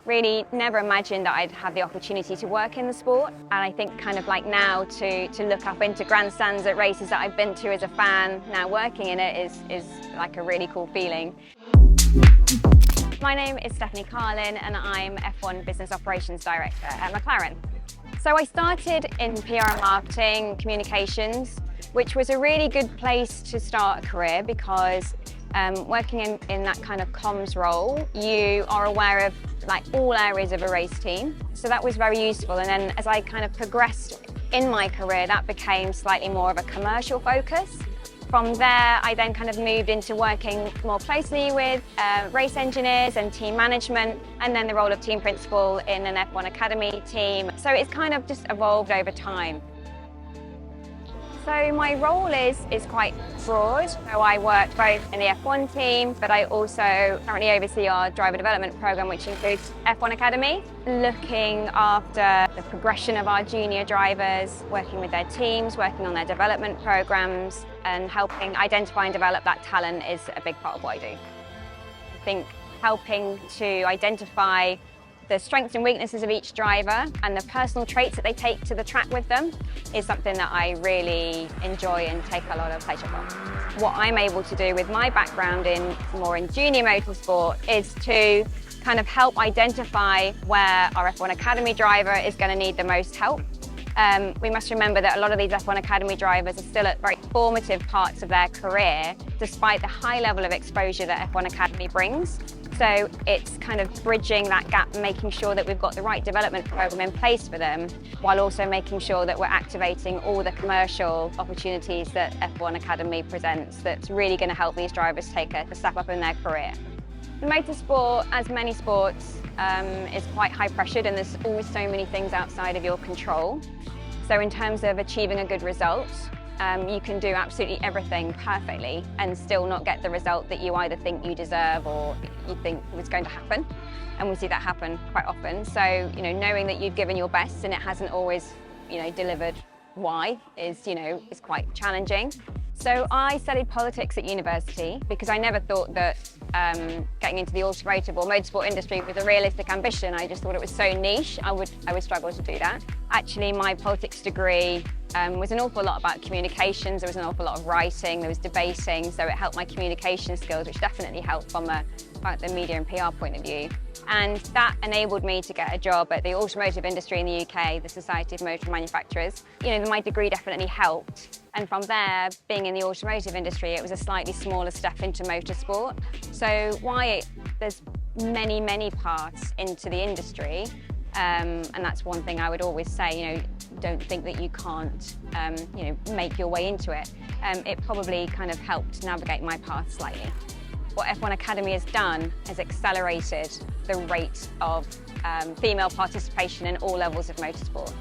Really never imagined that I'd have the opportunity to work in the sport. And I think kind of like now to look up into grandstands at races that I've been to as a fan, now working in it is like a really cool feeling. My name is Steph Carlin and I'm F1 Business Operations Director at McLaren. So I started in PR and marketing, communications, which was a really good place to start a career because working in that kind of comms role, you are aware of like all areas of a race team. So that was very useful. And then as I kind of progressed in my career, that became slightly more of a commercial focus. From there, I then kind of moved into working more closely with race engineers and team management, and then the role of team principal in an F1 Academy team. So it's kind of just evolved over time. So my role is quite broad. So I work both in the F1 team, but I also currently oversee our driver development program, which includes F1 Academy, looking after the progression of our junior drivers, working with their teams, working on their development programs, and helping identify and develop that talent is a big part of what I do. I think helping to identify the strengths and weaknesses of each driver and the personal traits that they take to the track with them is something that I really enjoy and take a lot of pleasure from. What I'm able to do with my background more in junior motorsport is to kind of help identify where our F1 Academy driver is going to need the most help. We must remember that a lot of these F1 Academy drivers are still at very formative parts of their career, despite the high level of exposure that F1 Academy brings. So it's kind of bridging that gap and making sure that we've got the right development program in place for them, while also making sure that we're activating all the commercial opportunities that F1 Academy presents that's really going to help these drivers take a step up in their career. The motorsport, as many sports, is quite high pressured and there's always so many things outside of your control. So in terms of achieving a good result, you can do absolutely everything perfectly and still not get the result that you either think you deserve or you think was going to happen. And we see that happen quite often. So, knowing that you've given your best and it hasn't always, delivered why is quite challenging. So I studied politics at university because I never thought that getting into the automotive or motorsport industry was a realistic ambition. I just thought it was so niche, I would struggle to do that. Actually, my politics degree was an awful lot about communications. There was an awful lot of writing, there was debating, so it helped my communication skills, which definitely helped from the media and PR point of view. And that enabled me to get a job at the automotive industry in the UK, the Society of Motor Manufacturers. My degree definitely helped. And from there, being in the automotive industry, it was a slightly smaller step into motorsport. So there's many, many paths into the industry. And that's one thing I would always say, don't think that you can't, make your way into it. It probably kind of helped navigate my path slightly. What F1 Academy has done has accelerated the rate of female participation in all levels of motorsport.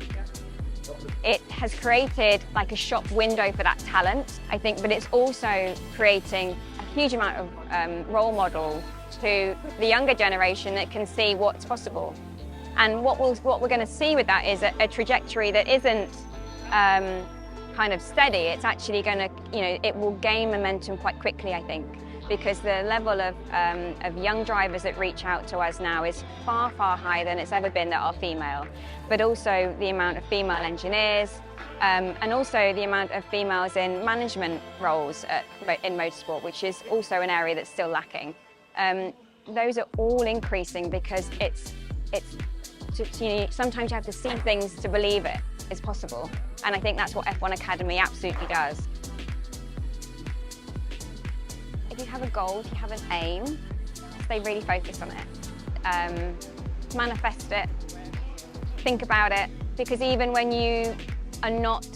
It has created like a shop window for that talent, I think, but it's also creating a huge amount of role model to the younger generation that can see what's possible. And what we're going to see with that is a trajectory that isn't kind of steady. It's actually going to, it will gain momentum quite quickly, I think, because the level of young drivers that reach out to us now is far, far higher than it's ever been that are female. But also the amount of female engineers and also the amount of females in management roles in motorsport, which is also an area that's still lacking. Those are all increasing because sometimes you have to see things to believe it is possible. And I think that's what F1 Academy absolutely does. If you have a goal, if you have an aim, stay really focused on it. Manifest it, think about it, because even when you are not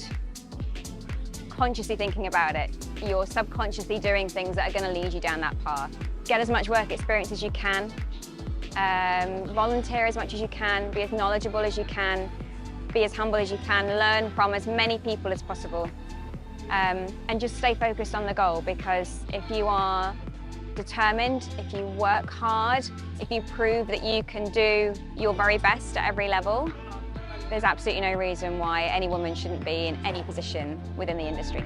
consciously thinking about it, you're subconsciously doing things that are going to lead you down that path. Get as much work experience as you can, volunteer as much as you can, be as knowledgeable as you can, be as humble as you can, learn from as many people as possible. And just stay focused on the goal, because if you are determined, if you work hard, if you prove that you can do your very best at every level, there's absolutely no reason why any woman shouldn't be in any position within the industry.